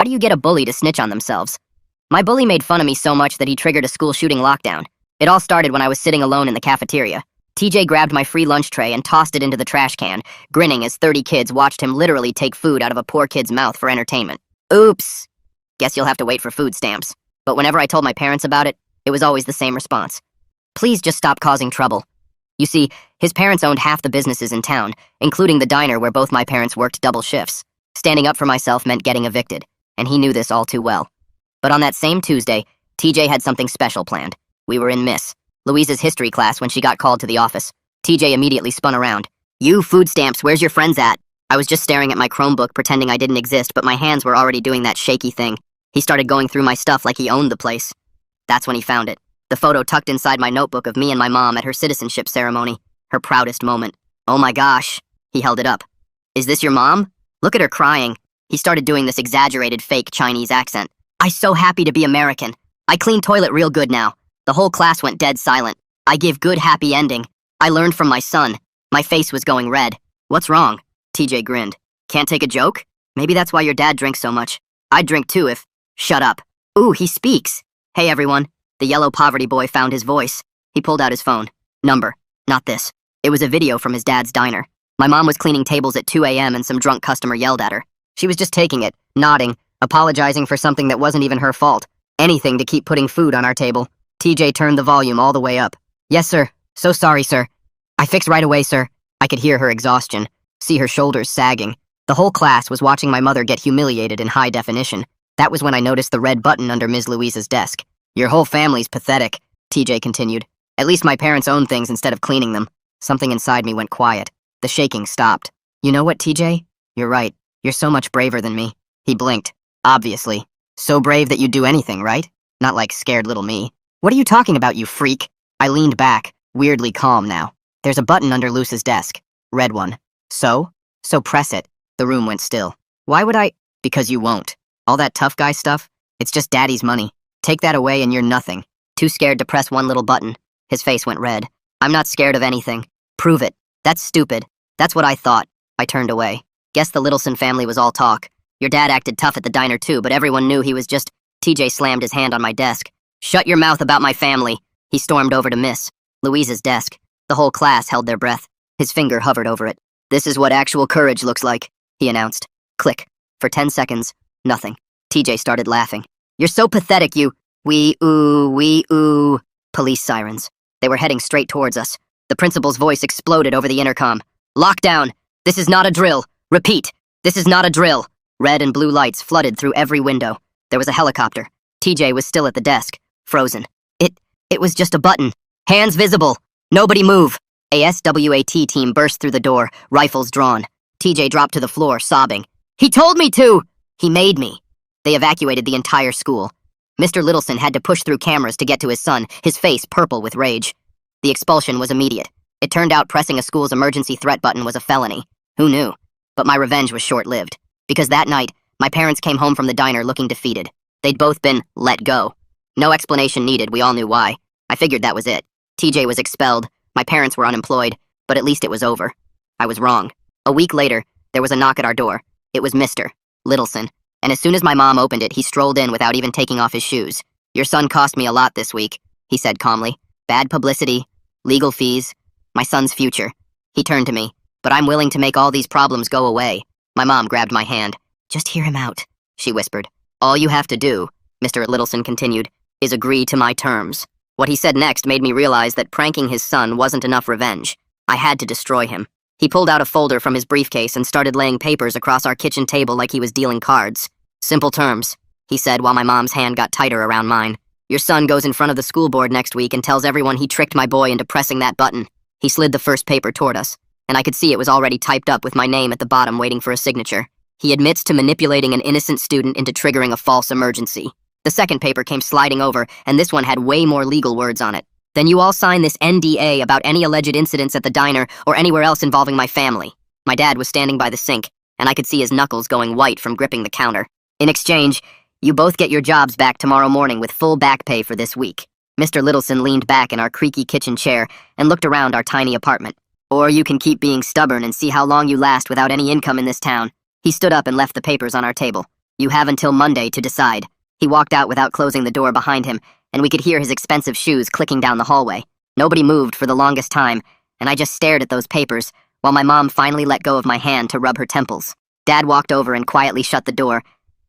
How do you get a bully to snitch on themselves? My bully made fun of me so much that he triggered a school shooting lockdown. It all started when I was sitting alone in the cafeteria. TJ grabbed my free lunch tray and tossed it into the trash can, grinning as 30 kids watched him literally take food out of a poor kid's mouth for entertainment. Oops. Guess you'll have to wait for food stamps. But whenever I told my parents about it, it was always the same response. Please just stop causing trouble. You see, his parents owned half the businesses in town, including the diner where both my parents worked double shifts. Standing up for myself meant getting evicted, and he knew this all too well. But on that same Tuesday, TJ had something special planned. We were in Miss Louise's history class when she got called to the office. TJ immediately spun around. You, food stamps, where's your friends at? I was just staring at my Chromebook pretending I didn't exist, but my hands were already doing that shaky thing. He started going through my stuff like he owned the place. That's when he found it. The photo tucked inside my notebook of me and my mom at her citizenship ceremony. Her proudest moment. Oh my gosh. He held it up. Is this your mom? Look at her crying. He started doing this exaggerated fake Chinese accent. I'm so happy to be American. I clean toilet real good now. The whole class went dead silent. I give good happy ending. I learned from my son. My face was going red. What's wrong? TJ grinned. Can't take a joke? Maybe that's why your dad drinks so much. I'd drink too if... Shut up. Ooh, he speaks. Hey everyone. The yellow poverty boy found his voice. He pulled out his phone. Number. Not this. It was a video from his dad's diner. My mom was cleaning tables at 2 a.m. and some drunk customer yelled at her. She was just taking it, nodding, apologizing for something that wasn't even her fault. Anything to keep putting food on our table. TJ turned the volume all the way up. Yes, sir. So sorry, sir. I fix right away, sir. I could hear her exhaustion, see her shoulders sagging. The whole class was watching my mother get humiliated in high definition. That was when I noticed the red button under Ms. Louise's desk. Your whole family's pathetic, TJ continued. At least my parents own things instead of cleaning them. Something inside me went quiet. The shaking stopped. You know what, TJ? You're right. You're so much braver than me. He blinked. Obviously. So brave that you'd do anything, right? Not like scared little me. What are you talking about, you freak? I leaned back, weirdly calm now. There's a button under Luce's desk. Red one. So? So press it. The room went still. Why would I? Because you won't. All that tough guy stuff? It's just daddy's money. Take that away and you're nothing. Too scared to press one little button. His face went red. I'm not scared of anything. Prove it. That's stupid. That's what I thought. I turned away. Guess the Littleson family was all talk. Your dad acted tough at the diner too, but everyone knew he was just... TJ slammed his hand on my desk. Shut your mouth about my family. He stormed over to Miss Louise's desk. The whole class held their breath. His finger hovered over it. This is what actual courage looks like, he announced. Click. For 10 seconds, nothing. TJ started laughing. You're so pathetic, you... Wee ooh. Police sirens. They were heading straight towards us. The principal's voice exploded over the intercom. Lockdown! This is not a drill! Repeat! This is not a drill! Red and blue lights flooded through every window. There was a helicopter. TJ was still at the desk, frozen. It was just a button. Hands visible! Nobody move! A SWAT team burst through the door, rifles drawn. TJ dropped to the floor, sobbing. He told me to! He made me. They evacuated the entire school. Mr. Littleson had to push through cameras to get to his son, his face purple with rage. The expulsion was immediate. It turned out pressing a school's emergency threat button was a felony. Who knew? But my revenge was short-lived. Because that night, my parents came home from the diner looking defeated. They'd both been let go. No explanation needed, we all knew why. I figured that was it. TJ was expelled, my parents were unemployed, but at least it was over. I was wrong. A week later, there was a knock at our door. It was Mr. Littleson, and as soon as my mom opened it, he strolled in without even taking off his shoes. Your son cost me a lot this week, he said calmly. Bad publicity, legal fees, my son's future. He turned to me. But I'm willing to make all these problems go away. My mom grabbed my hand. Just hear him out, she whispered. All you have to do, Mr. Littleson continued, is agree to my terms. What he said next made me realize that pranking his son wasn't enough revenge. I had to destroy him. He pulled out a folder from his briefcase and started laying papers across our kitchen table like he was dealing cards. Simple terms, he said while my mom's hand got tighter around mine. Your son goes in front of the school board next week and tells everyone he tricked my boy into pressing that button. He slid the first paper toward us, and I could see it was already typed up with my name at the bottom waiting for a signature. He admits to manipulating an innocent student into triggering a false emergency. The second paper came sliding over, and this one had way more legal words on it. Then you all sign this NDA about any alleged incidents at the diner or anywhere else involving my family. My dad was standing by the sink, and I could see his knuckles going white from gripping the counter. In exchange, you both get your jobs back tomorrow morning with full back pay for this week. Mr. Littleson leaned back in our creaky kitchen chair and looked around our tiny apartment. Or you can keep being stubborn and see how long you last without any income in this town. He stood up and left the papers on our table. You have until Monday to decide. He walked out without closing the door behind him, and we could hear his expensive shoes clicking down the hallway. Nobody moved for the longest time, and I just stared at those papers, while my mom finally let go of my hand to rub her temples. Dad walked over and quietly shut the door,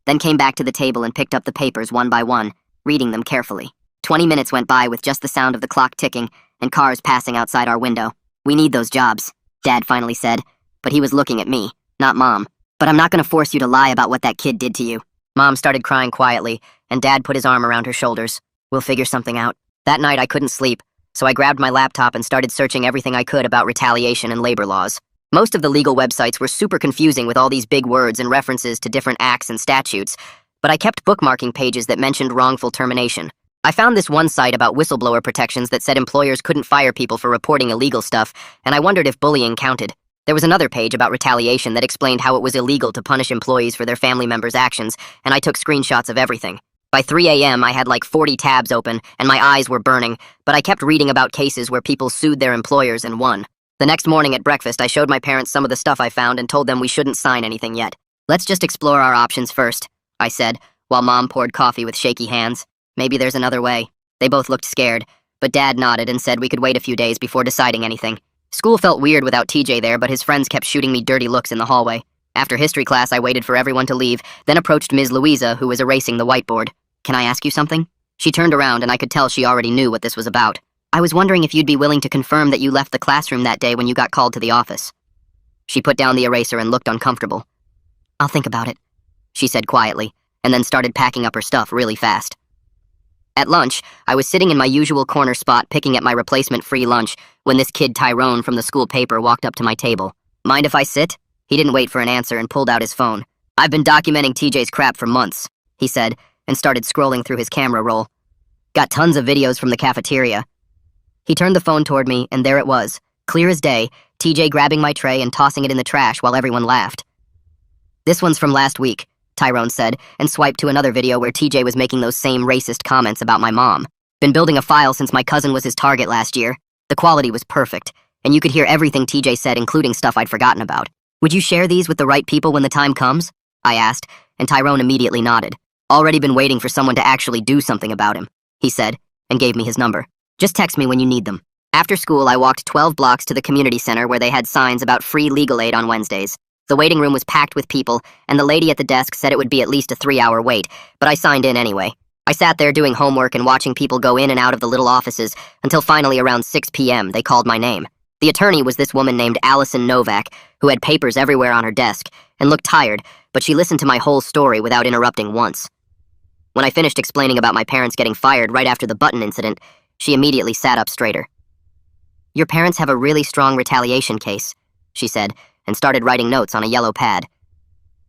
then came back to the table and picked up the papers one by one, reading them carefully. 20 minutes went by with just the sound of the clock ticking and cars passing outside our window. We need those jobs, Dad finally said, but he was looking at me, not Mom. But I'm not going to force you to lie about what that kid did to you. Mom started crying quietly, and Dad put his arm around her shoulders. We'll figure something out. That night I couldn't sleep, so I grabbed my laptop and started searching everything I could about retaliation and labor laws. Most of the legal websites were super confusing with all these big words and references to different acts and statutes, but I kept bookmarking pages that mentioned wrongful termination. I found this one site about whistleblower protections that said employers couldn't fire people for reporting illegal stuff, and I wondered if bullying counted. There was another page about retaliation that explained how it was illegal to punish employees for their family members' actions, and I took screenshots of everything. By 3 a.m., I had like 40 tabs open, and my eyes were burning, but I kept reading about cases where people sued their employers and won. The next morning at breakfast, I showed my parents some of the stuff I found and told them we shouldn't sign anything yet. Let's just explore our options first, I said, while Mom poured coffee with shaky hands. Maybe there's another way. They both looked scared, but Dad nodded and said we could wait a few days before deciding anything. School felt weird without TJ there, but his friends kept shooting me dirty looks in the hallway. After history class, I waited for everyone to leave, then approached Ms. Louisa, who was erasing the whiteboard. Can I ask you something? She turned around, and I could tell she already knew what this was about. I was wondering if you'd be willing to confirm that you left the classroom that day when you got called to the office. She put down the eraser and looked uncomfortable. I'll think about it, she said quietly, and then started packing up her stuff really fast. At lunch, I was sitting in my usual corner spot picking at my replacement free lunch when this kid Tyrone from the school paper walked up to my table. Mind if I sit? He didn't wait for an answer and pulled out his phone. I've been documenting TJ's crap for months, he said, and started scrolling through his camera roll. Got tons of videos from the cafeteria. He turned the phone toward me, and there it was, clear as day, TJ grabbing my tray and tossing it in the trash while everyone laughed. This one's from last week, Tyrone said, and swiped to another video where TJ was making those same racist comments about my mom. Been building a file since my cousin was his target last year. The quality was perfect, and you could hear everything TJ said, including stuff I'd forgotten about. Would you share these with the right people when the time comes? I asked, and Tyrone immediately nodded. Already been waiting for someone to actually do something about him, he said, and gave me his number. Just text me when you need them. After school, I walked 12 blocks to the community center where they had signs about free legal aid on Wednesdays. The waiting room was packed with people, and the lady at the desk said it would be at least a 3-hour wait, but I signed in anyway. I sat there doing homework and watching people go in and out of the little offices until finally around 6 p.m. they called my name. The attorney was this woman named Allison Novak, who had papers everywhere on her desk and looked tired, but she listened to my whole story without interrupting once. When I finished explaining about my parents getting fired right after the button incident, she immediately sat up straighter. Your parents have a really strong retaliation case, she said, and started writing notes on a yellow pad.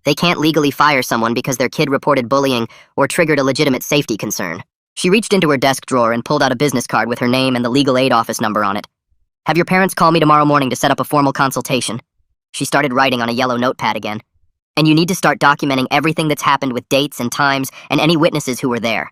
They can't legally fire someone because their kid reported bullying or triggered a legitimate safety concern. She reached into her desk drawer and pulled out a business card with her name and the legal aid office number on it. Have your parents call me tomorrow morning to set up a formal consultation. She started writing on a yellow notepad again. And you need to start documenting everything that's happened with dates and times and any witnesses who were there.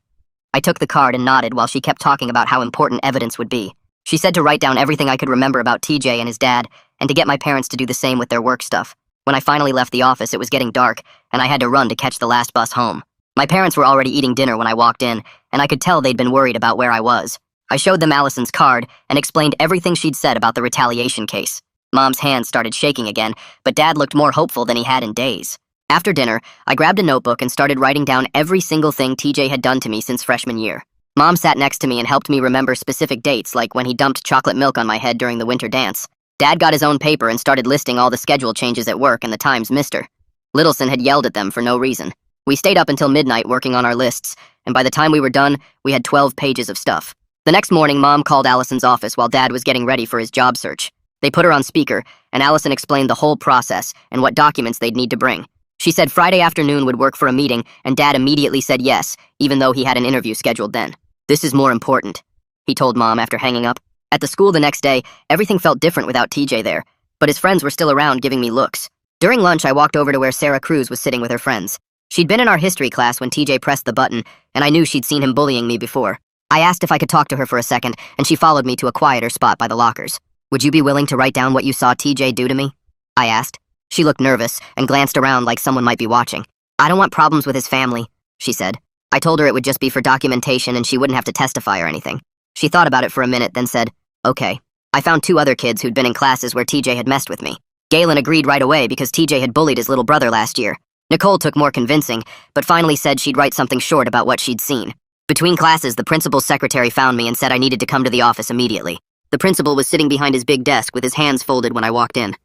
I took the card and nodded while she kept talking about how important evidence would be. She said to write down everything I could remember about TJ and his dad, and to get my parents to do the same with their work stuff. When I finally left the office, it was getting dark, and I had to run to catch the last bus home. My parents were already eating dinner when I walked in, and I could tell they'd been worried about where I was. I showed them Allison's card and explained everything she'd said about the retaliation case. Mom's hands started shaking again, but Dad looked more hopeful than he had in days. After dinner, I grabbed a notebook and started writing down every single thing TJ had done to me since freshman year. Mom sat next to me and helped me remember specific dates, like when he dumped chocolate milk on my head during the winter dance. Dad got his own paper and started listing all the schedule changes at work and the times missed her. Littleson had yelled at them for no reason. We stayed up until midnight working on our lists, and by the time we were done, we had 12 pages of stuff. The next morning, Mom called Allison's office while Dad was getting ready for his job search. They put her on speaker, and Allison explained the whole process and what documents they'd need to bring. She said Friday afternoon would work for a meeting, and Dad immediately said yes, even though he had an interview scheduled then. This is more important, he told Mom after hanging up. At the school the next day, everything felt different without TJ there, but his friends were still around giving me looks. During lunch, I walked over to where Sarah Cruz was sitting with her friends. She'd been in our history class when TJ pressed the button, and I knew she'd seen him bullying me before. I asked if I could talk to her for a second, and she followed me to a quieter spot by the lockers. Would you be willing to write down what you saw TJ do to me? I asked. She looked nervous and glanced around like someone might be watching. I don't want problems with his family, she said. I told her it would just be for documentation and she wouldn't have to testify or anything. She thought about it for a minute, then said, okay. I found 2 other kids who'd been in classes where TJ had messed with me. Galen agreed right away because TJ had bullied his little brother last year. Nicole took more convincing, but finally said she'd write something short about what she'd seen. Between classes, the principal's secretary found me and said I needed to come to the office immediately. The principal was sitting behind his big desk with his hands folded when I walked in.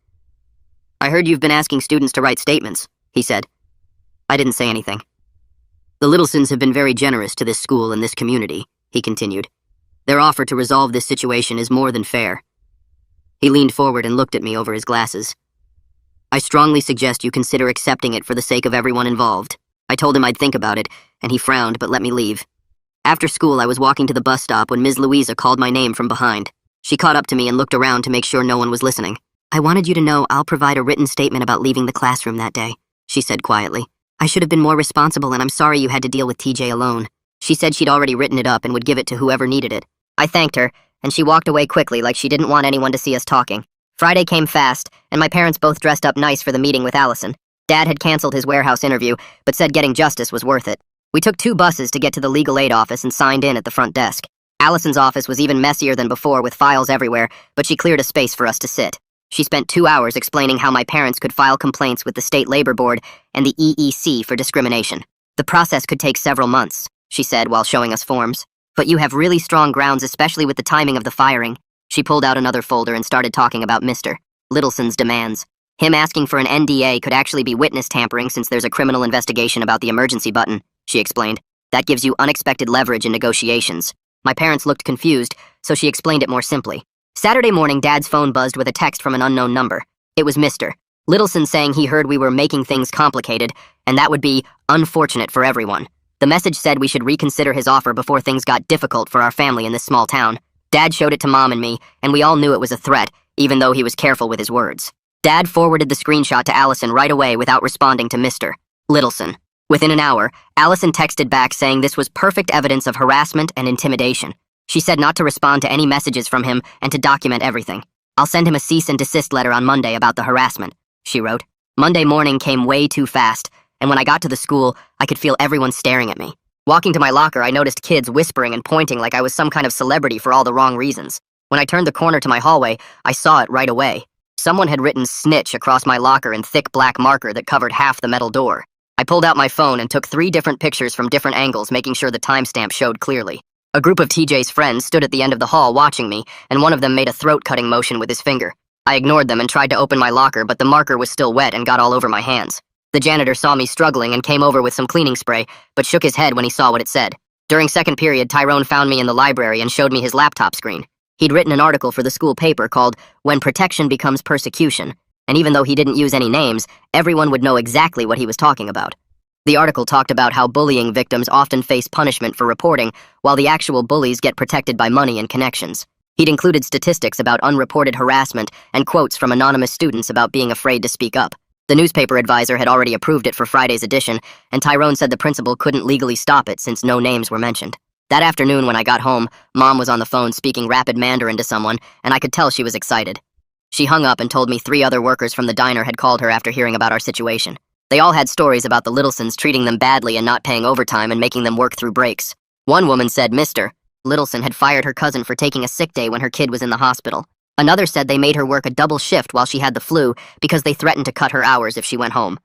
I heard you've been asking students to write statements, he said. I didn't say anything. The Littlesons have been very generous to this school and this community, he continued. Their offer to resolve this situation is more than fair. He leaned forward and looked at me over his glasses. I strongly suggest you consider accepting it for the sake of everyone involved. I told him I'd think about it, and he frowned but let me leave. After school, I was walking to the bus stop when Ms. Louisa called my name from behind. She caught up to me and looked around to make sure no one was listening. I wanted you to know I'll provide a written statement about leaving the classroom that day, she said quietly. I should have been more responsible and I'm sorry you had to deal with TJ alone. She said she'd already written it up and would give it to whoever needed it. I thanked her, and she walked away quickly like she didn't want anyone to see us talking. Friday came fast, and my parents both dressed up nice for the meeting with Allison. Dad had canceled his warehouse interview, but said getting justice was worth it. We took 2 buses to get to the legal aid office and signed in at the front desk. Allison's office was even messier than before with files everywhere, but she cleared a space for us to sit. She spent 2 hours explaining how my parents could file complaints with the State Labor Board and the EEC for discrimination. The process could take several months, she said while showing us forms. But you have really strong grounds, especially with the timing of the firing. She pulled out another folder and started talking about Mr. Littleson's demands. Him asking for an NDA could actually be witness tampering since there's a criminal investigation about the emergency button, she explained. That gives you unexpected leverage in negotiations. My parents looked confused, so she explained it more simply. Saturday morning, Dad's phone buzzed with a text from an unknown number. It was Mr. Littleson saying he heard we were making things complicated, and that would be unfortunate for everyone. The message said we should reconsider his offer before things got difficult for our family in this small town. Dad showed it to Mom and me, and we all knew it was a threat, even though he was careful with his words. Dad forwarded the screenshot to Allison right away without responding to Mr. Littleson. Within an hour, Allison texted back saying this was perfect evidence of harassment and intimidation. She said not to respond to any messages from him and to document everything. I'll send him a cease and desist letter on Monday about the harassment, she wrote. Monday morning came way too fast, and when I got to the school, I could feel everyone staring at me. Walking to my locker, I noticed kids whispering and pointing like I was some kind of celebrity for all the wrong reasons. When I turned the corner to my hallway, I saw it right away. Someone had written Snitch across my locker in thick black marker that covered half the metal door. I pulled out my phone and took 3 different pictures from different angles, making sure the timestamp showed clearly. A group of TJ's friends stood at the end of the hall watching me, and one of them made a throat-cutting motion with his finger. I ignored them and tried to open my locker, but the marker was still wet and got all over my hands. The janitor saw me struggling and came over with some cleaning spray, but shook his head when he saw what it said. During second period, Tyrone found me in the library and showed me his laptop screen. He'd written an article for the school paper called When Protection Becomes Persecution, and even though he didn't use any names, everyone would know exactly what he was talking about. The article talked about how bullying victims often face punishment for reporting, while the actual bullies get protected by money and connections. He'd included statistics about unreported harassment and quotes from anonymous students about being afraid to speak up. The newspaper advisor had already approved it for Friday's edition, and Tyrone said the principal couldn't legally stop it since no names were mentioned. That afternoon when I got home, Mom was on the phone speaking rapid Mandarin to someone, and I could tell she was excited. She hung up and told me 3 other workers from the diner had called her after hearing about our situation. They all had stories about the Littlesons treating them badly and not paying overtime and making them work through breaks. One woman said Mr. Littleson had fired her cousin for taking a sick day when her kid was in the hospital. Another said they made her work a double shift while she had the flu because they threatened to cut her hours if she went home.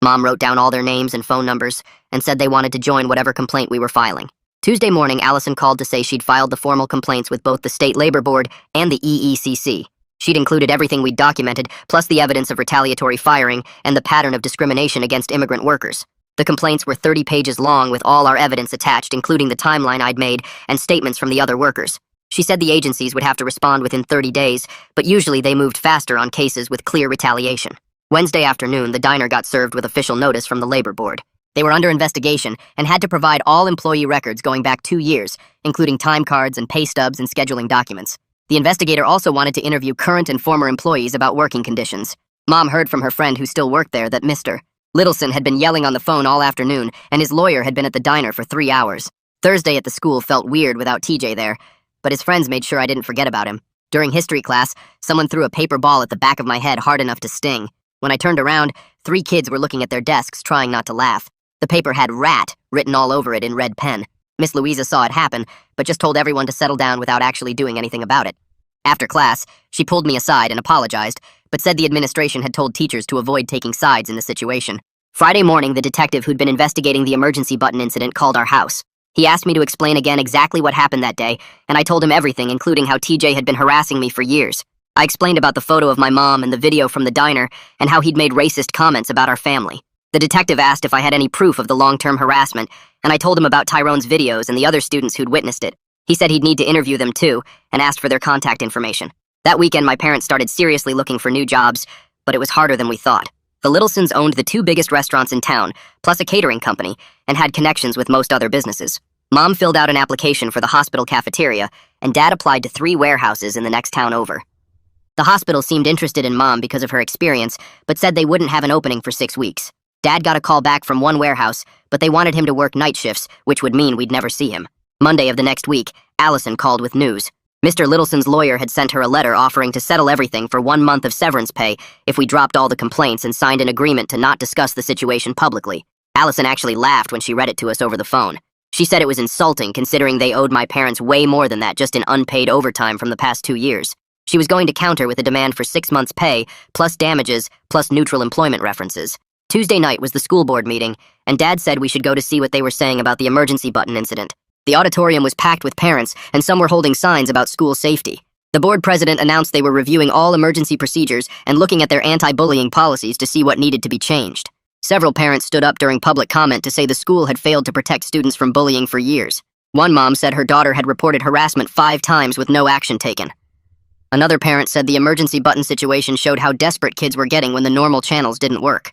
Mom wrote down all their names and phone numbers and said they wanted to join whatever complaint we were filing. Tuesday morning, Allison called to say she'd filed the formal complaints with both the State Labor Board and the EECC. She'd included everything we'd documented, plus the evidence of retaliatory firing and the pattern of discrimination against immigrant workers. The complaints were 30 pages long with all our evidence attached, including the timeline I'd made and statements from the other workers. She said the agencies would have to respond within 30 days, but usually they moved faster on cases with clear retaliation. Wednesday afternoon, the diner got served with official notice from the Labor Board. They were under investigation and had to provide all employee records going back 2 years, including time cards and pay stubs and scheduling documents. The investigator also wanted to interview current and former employees about working conditions. Mom heard from her friend who still worked there that Mr. Littleson had been yelling on the phone all afternoon, and his lawyer had been at the diner for 3 hours. Thursday at the school felt weird without TJ there, but his friends made sure I didn't forget about him. During history class, someone threw a paper ball at the back of my head hard enough to sting. When I turned around, 3 kids were looking at their desks, trying not to laugh. The paper had "rat" written all over it in red pen. Miss Louisa saw it happen, but just told everyone to settle down without actually doing anything about it. After class, she pulled me aside and apologized, but said the administration had told teachers to avoid taking sides in the situation. Friday morning, the detective who'd been investigating the emergency button incident called our house. He asked me to explain again exactly what happened that day, and I told him everything, including how TJ had been harassing me for years. I explained about the photo of my mom and the video from the diner, and how he'd made racist comments about our family. The detective asked if I had any proof of the long-term harassment, and I told him about Tyrone's videos and the other students who'd witnessed it. He said he'd need to interview them too, and asked for their contact information. That weekend, my parents started seriously looking for new jobs, but it was harder than we thought. The Littlesons owned the 2 biggest restaurants in town, plus a catering company, and had connections with most other businesses. Mom filled out an application for the hospital cafeteria, and Dad applied to 3 warehouses in the next town over. The hospital seemed interested in Mom because of her experience, but said they wouldn't have an opening for 6 weeks. Dad got a call back from one warehouse, but they wanted him to work night shifts, which would mean we'd never see him. Monday of the next week, Allison called with news. Mr. Littleson's lawyer had sent her a letter offering to settle everything for 1 month of severance pay if we dropped all the complaints and signed an agreement to not discuss the situation publicly. Allison actually laughed when she read it to us over the phone. She said it was insulting considering they owed my parents way more than that just in unpaid overtime from the past 2 years. She was going to counter with a demand for 6 months' pay, plus damages, plus neutral employment references. Tuesday night was the school board meeting, and Dad said we should go to see what they were saying about the emergency button incident. The auditorium was packed with parents, and some were holding signs about school safety. The board president announced they were reviewing all emergency procedures and looking at their anti-bullying policies to see what needed to be changed. Several parents stood up during public comment to say the school had failed to protect students from bullying for years. One mom said her daughter had reported harassment 5 times with no action taken. Another parent said the emergency button situation showed how desperate kids were getting when the normal channels didn't work.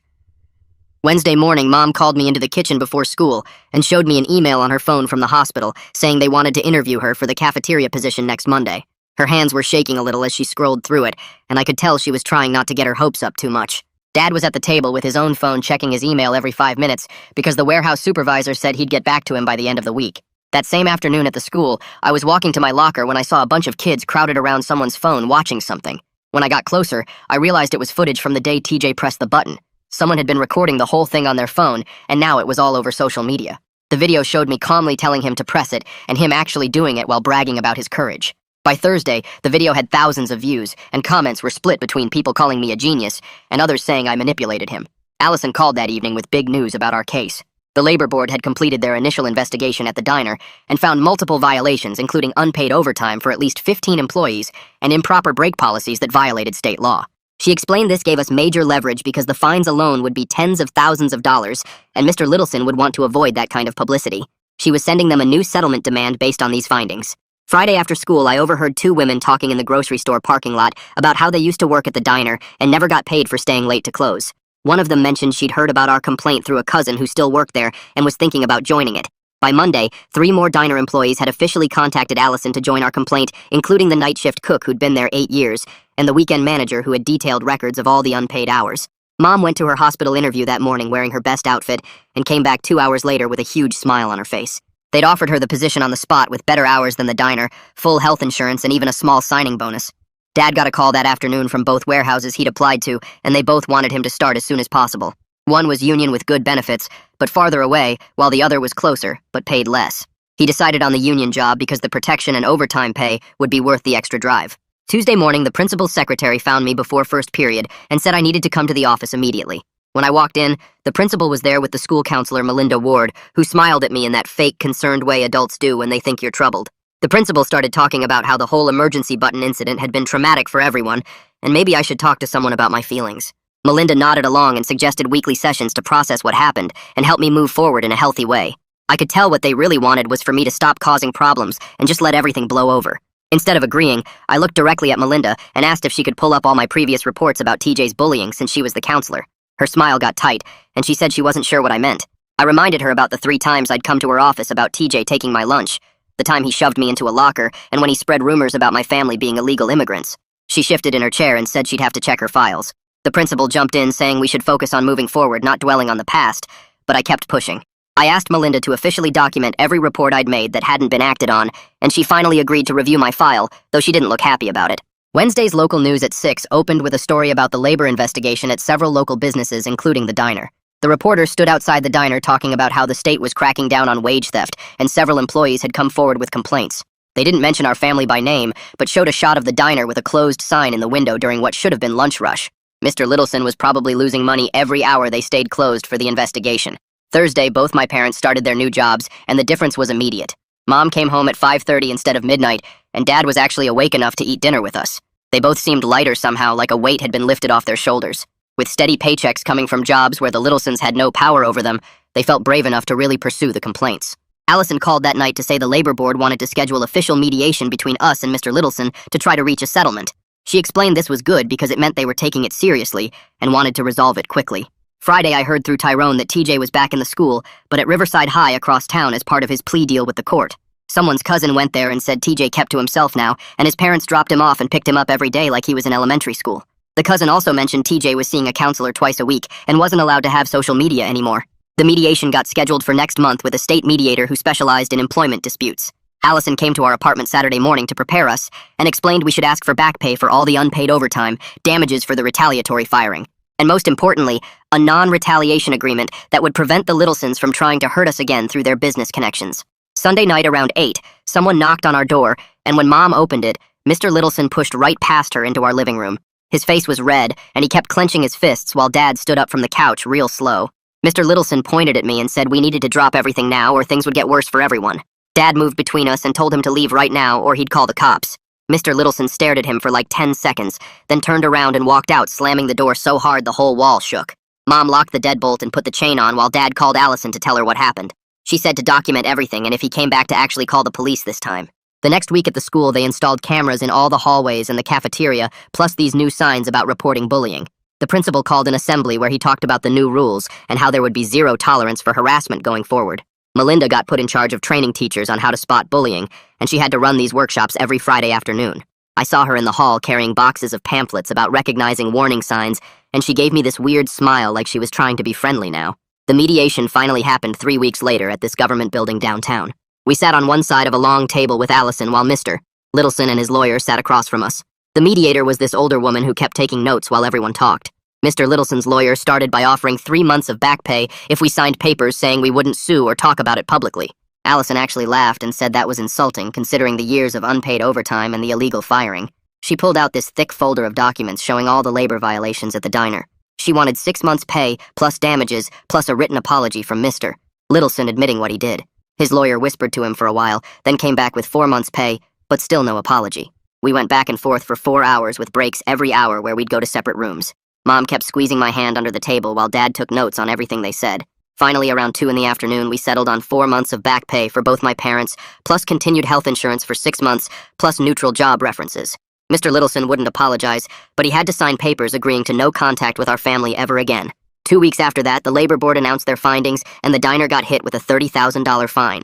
Wednesday morning, Mom called me into the kitchen before school and showed me an email on her phone from the hospital saying they wanted to interview her for the cafeteria position next Monday. Her hands were shaking a little as she scrolled through it, and I could tell she was trying not to get her hopes up too much. Dad was at the table with his own phone checking his email every 5 minutes because the warehouse supervisor said he'd get back to him by the end of the week. That same afternoon at the school, I was walking to my locker when I saw a bunch of kids crowded around someone's phone watching something. When I got closer, I realized it was footage from the day TJ pressed the button. Someone had been recording the whole thing on their phone, and now it was all over social media. The video showed me calmly telling him to press it, and him actually doing it while bragging about his courage. By Thursday, the video had thousands of views, and comments were split between people calling me a genius and others saying I manipulated him. Allison called that evening with big news about our case. The labor board had completed their initial investigation at the diner and found multiple violations, including unpaid overtime for at least 15 employees and improper break policies that violated state law. She explained this gave us major leverage because the fines alone would be tens of thousands of dollars, and Mr. Littleson would want to avoid that kind of publicity. She was sending them a new settlement demand based on these findings. Friday after school, I overheard 2 women talking in the grocery store parking lot about how they used to work at the diner and never got paid for staying late to close. One of them mentioned she'd heard about our complaint through a cousin who still worked there and was thinking about joining it. By Monday, 3 more diner employees had officially contacted Allison to join our complaint, including the night shift cook who'd been there 8 years, and the weekend manager who had detailed records of all the unpaid hours. Mom went to her hospital interview that morning wearing her best outfit and came back 2 hours later with a huge smile on her face. They'd offered her the position on the spot with better hours than the diner, full health insurance, and even a small signing bonus. Dad got a call that afternoon from both warehouses he'd applied to, and they both wanted him to start as soon as possible. One was union with good benefits, but farther away, while the other was closer, but paid less. He decided on the union job because the protection and overtime pay would be worth the extra drive. Tuesday morning, the principal's secretary found me before first period and said I needed to come to the office immediately. When I walked in, the principal was there with the school counselor, Melinda Ward, who smiled at me in that fake, concerned way adults do when they think you're troubled. The principal started talking about how the whole emergency button incident had been traumatic for everyone, and maybe I should talk to someone about my feelings. Melinda nodded along and suggested weekly sessions to process what happened and help me move forward in a healthy way. I could tell what they really wanted was for me to stop causing problems and just let everything blow over. Instead of agreeing, I looked directly at Melinda and asked if she could pull up all my previous reports about TJ's bullying since she was the counselor. Her smile got tight, and she said she wasn't sure what I meant. I reminded her about the 3 times I'd come to her office about TJ taking my lunch, the time he shoved me into a locker, and when he spread rumors about my family being illegal immigrants. She shifted in her chair and said she'd have to check her files. The principal jumped in saying we should focus on moving forward, not dwelling on the past, but I kept pushing. I asked Melinda to officially document every report I'd made that hadn't been acted on, and she finally agreed to review my file, though she didn't look happy about it. Wednesday's local news at 6 opened with a story about the labor investigation at several local businesses, including the diner. The reporter stood outside the diner talking about how the state was cracking down on wage theft, and several employees had come forward with complaints. They didn't mention our family by name, but showed a shot of the diner with a closed sign in the window during what should have been lunch rush. Mr. Littleson was probably losing money every hour they stayed closed for the investigation. Thursday, both my parents started their new jobs, and the difference was immediate. Mom came home at 5:30 instead of midnight, and Dad was actually awake enough to eat dinner with us. They both seemed lighter somehow, like a weight had been lifted off their shoulders. With steady paychecks coming from jobs where the Littlesons had no power over them, they felt brave enough to really pursue the complaints. Allison called that night to say the labor board wanted to schedule official mediation between us and Mr. Littleson to try to reach a settlement. She explained this was good because it meant they were taking it seriously and wanted to resolve it quickly. Friday, I heard through Tyrone that TJ was back in the school, but at Riverside High across town as part of his plea deal with the court. Someone's cousin went there and said TJ kept to himself now, and his parents dropped him off and picked him up every day like he was in elementary school. The cousin also mentioned TJ was seeing a counselor twice a week and wasn't allowed to have social media anymore. The mediation got scheduled for next month with a state mediator who specialized in employment disputes. Allison came to our apartment Saturday morning to prepare us and explained we should ask for back pay for all the unpaid overtime, damages for the retaliatory firing, and most importantly, a non-retaliation agreement that would prevent the Littlesons from trying to hurt us again through their business connections. Sunday night around 8, someone knocked on our door, and when Mom opened it, Mr. Littleson pushed right past her into our living room. His face was red, and he kept clenching his fists while Dad stood up from the couch real slow. Mr. Littleson pointed at me and said we needed to drop everything now or things would get worse for everyone. Dad moved between us and told him to leave right now or he'd call the cops. Mr. Littleson stared at him for like 10 seconds, then turned around and walked out, slamming the door so hard the whole wall shook. Mom locked the deadbolt and put the chain on while Dad called Allison to tell her what happened. She said to document everything and if he came back to actually call the police this time. The next week at the school, they installed cameras in all the hallways and the cafeteria, plus these new signs about reporting bullying. The principal called an assembly where he talked about the new rules and how there would be zero tolerance for harassment going forward. Melinda got put in charge of training teachers on how to spot bullying, and she had to run these workshops every Friday afternoon. I saw her in the hall carrying boxes of pamphlets about recognizing warning signs, and she gave me this weird smile like she was trying to be friendly now. The mediation finally happened 3 weeks later at this government building downtown. We sat on one side of a long table with Allison while Mr. Littleson and his lawyer sat across from us. The mediator was this older woman who kept taking notes while everyone talked. Mr. Littleson's lawyer started by offering 3 months of back pay if we signed papers saying we wouldn't sue or talk about it publicly. Allison actually laughed and said that was insulting considering the years of unpaid overtime and the illegal firing. She pulled out this thick folder of documents showing all the labor violations at the diner. She wanted 6 months' pay, plus damages, plus a written apology from Mr. Littleson admitting what he did. His lawyer whispered to him for a while, then came back with 4 months' pay, but still no apology. We went back and forth for 4 hours with breaks every hour where we'd go to separate rooms. Mom kept squeezing my hand under the table while Dad took notes on everything they said. Finally, around 2 in the afternoon, we settled on 4 months of back pay for both my parents, plus continued health insurance for 6 months, plus neutral job references. Mr. Littleson wouldn't apologize, but he had to sign papers agreeing to no contact with our family ever again. 2 weeks after that, the labor board announced their findings, and the diner got hit with a $30,000 fine.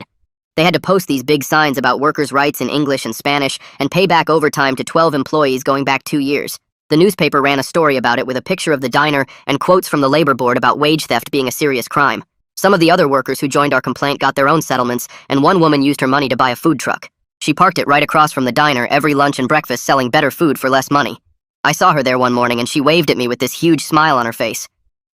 They had to post these big signs about workers' rights in English and Spanish and pay back overtime to 12 employees going back 2 years. The newspaper ran a story about it with a picture of the diner and quotes from the labor board about wage theft being a serious crime. Some of the other workers who joined our complaint got their own settlements, and one woman used her money to buy a food truck. She parked it right across from the diner every lunch and breakfast, selling better food for less money. I saw her there one morning and she waved at me with this huge smile on her face.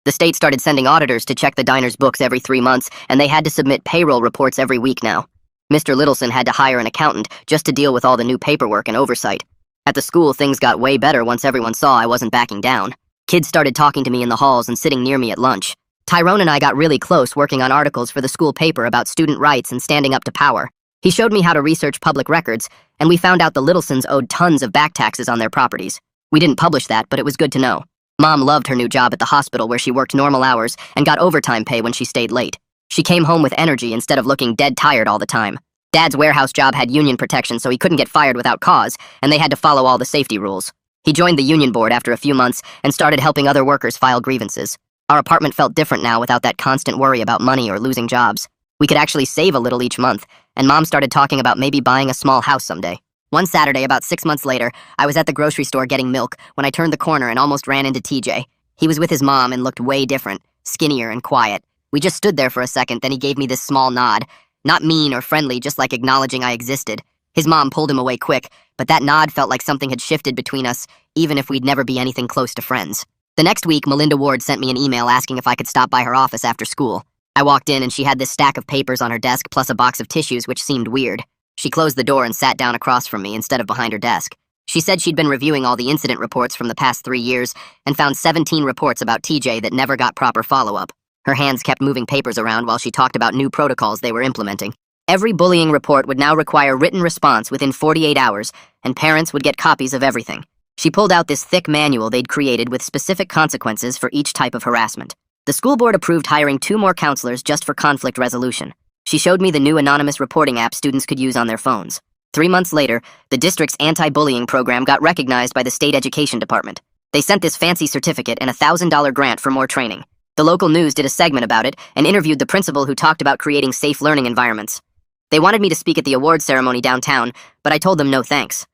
The state started sending auditors to check the diner's books every 3 months, and they had to submit payroll reports every week now. Mr. Littleson had to hire an accountant just to deal with all the new paperwork and oversight. At the school, things got way better once everyone saw I wasn't backing down. Kids started talking to me in the halls and sitting near me at lunch. Tyrone and I got really close working on articles for the school paper about student rights and standing up to power. He showed me how to research public records, and we found out the Littlesons owed tons of back taxes on their properties. We didn't publish that, but it was good to know. Mom loved her new job at the hospital where she worked normal hours and got overtime pay when she stayed late. She came home with energy instead of looking dead tired all the time. Dad's warehouse job had union protection, so he couldn't get fired without cause, and they had to follow all the safety rules. He joined the union board after a few months and started helping other workers file grievances. Our apartment felt different now without that constant worry about money or losing jobs. We could actually save a little each month, and Mom started talking about maybe buying a small house someday. One Saturday, about 6 months later, I was at the grocery store getting milk when I turned the corner and almost ran into TJ. He was with his mom and looked way different, skinnier and quiet. We just stood there for a second, then he gave me this small nod. Not mean or friendly, just like acknowledging I existed. His mom pulled him away quick, but that nod felt like something had shifted between us, even if we'd never be anything close to friends. The next week, Melinda Ward sent me an email asking if I could stop by her office after school. I walked in and she had this stack of papers on her desk plus a box of tissues, which seemed weird. She closed the door and sat down across from me instead of behind her desk. She said she'd been reviewing all the incident reports from the past 3 years and found 17 reports about TJ that never got proper follow-up. Her hands kept moving papers around while she talked about new protocols they were implementing. Every bullying report would now require written response within 48 hours, and parents would get copies of everything. She pulled out this thick manual they'd created with specific consequences for each type of harassment. The school board approved hiring 2 more counselors just for conflict resolution. She showed me the new anonymous reporting app students could use on their phones. 3 months later, the district's anti-bullying program got recognized by the state education department. They sent this fancy certificate and a $1,000 grant for more training. The local news did a segment about it and interviewed the principal who talked about creating safe learning environments. They wanted me to speak at the awards ceremony downtown, but I told them no thanks.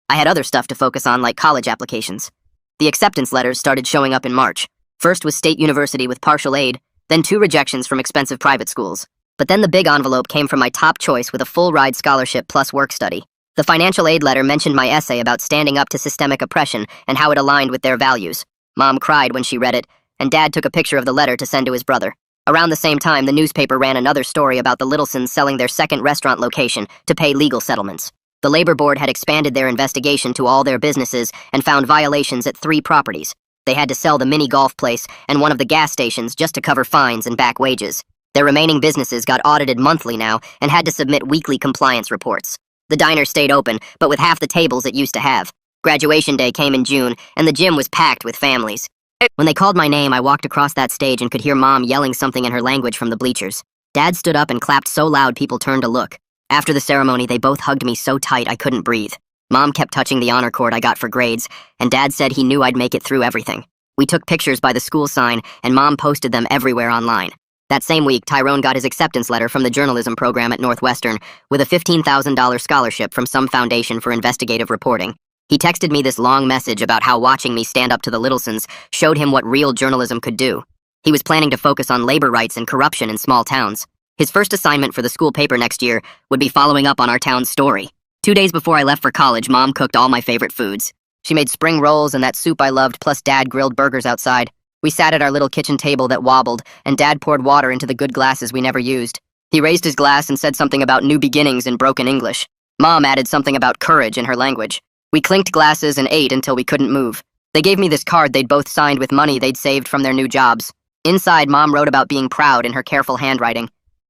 I had other stuff to focus on, like college applications. The acceptance letters started showing up in March. First was State University with partial aid, then 2 rejections from expensive private schools. But then the big envelope came from my top choice with a full-ride scholarship plus work study. The financial aid letter mentioned my essay about standing up to systemic oppression and how it aligned with their values. Mom cried when she read it, and Dad took a picture of the letter to send to his brother. Around the same time, the newspaper ran another story about the Littlesons selling their second restaurant location to pay legal settlements. The labor board had expanded their investigation to all their businesses and found violations at 3 properties. They had to sell the mini golf place and one of the gas stations just to cover fines and back wages. Their remaining businesses got audited monthly now and had to submit weekly compliance reports. The diner stayed open, but with half the tables it used to have. Graduation day came in June, and the gym was packed with families. When they called my name, I walked across that stage and could hear Mom yelling something in her language from the bleachers. Dad stood up and clapped so loud people turned to look. After the ceremony, they both hugged me so tight I couldn't breathe. Mom kept touching the honor cord I got for grades, and Dad said he knew I'd make it through everything. We took pictures by the school sign, and Mom posted them everywhere online. That same week, Tyrone got his acceptance letter from the journalism program at Northwestern with a $15,000 scholarship from some foundation for investigative reporting. He texted me this long message about how watching me stand up to the Littlesons showed him what real journalism could do. He was planning to focus on labor rights and corruption in small towns. His first assignment for the school paper next year would be following up on our town's story. 2 days before I left for college, Mom cooked all my favorite foods. She made spring rolls and that soup I loved, plus Dad grilled burgers outside. We sat at our little kitchen table that wobbled, and Dad poured water into the good glasses we never used. He raised his glass and said something about new beginnings in broken English. Mom added something about courage in her language. We clinked glasses and ate until we couldn't move. They gave me this card they'd both signed with money they'd saved from their new jobs. Inside, Mom wrote about being proud in her careful handwriting.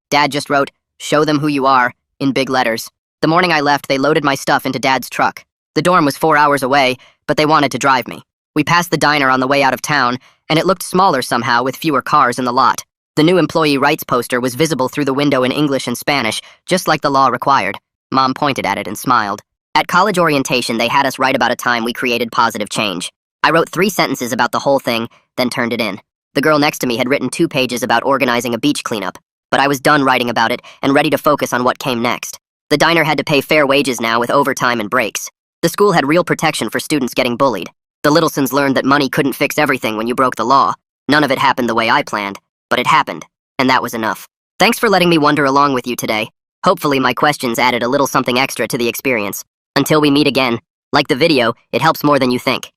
Dad just wrote, "Show them who you are," in big letters. The morning I left, they loaded my stuff into Dad's truck. The dorm was 4 hours away, but they wanted to drive me. We passed the diner on the way out of town, and it looked smaller somehow with fewer cars in the lot. The new employee rights poster was visible through the window in English and Spanish, just like the law required. Mom pointed at it and smiled. At college orientation, they had us write about a time we created positive change. I wrote 3 sentences about the whole thing, then turned it in. The girl next to me had written 2 pages about organizing a beach cleanup, but I was done writing about it and ready to focus on what came next. The diner had to pay fair wages now with overtime and breaks. The school had real protection for students getting bullied. The Littlesons learned that money couldn't fix everything when you broke the law. None of it happened the way I planned, but it happened, and that was enough. Thanks for letting me wonder along with you today. Hopefully my questions added a little something extra to the experience. Until we meet again, like the video, it helps more than you think.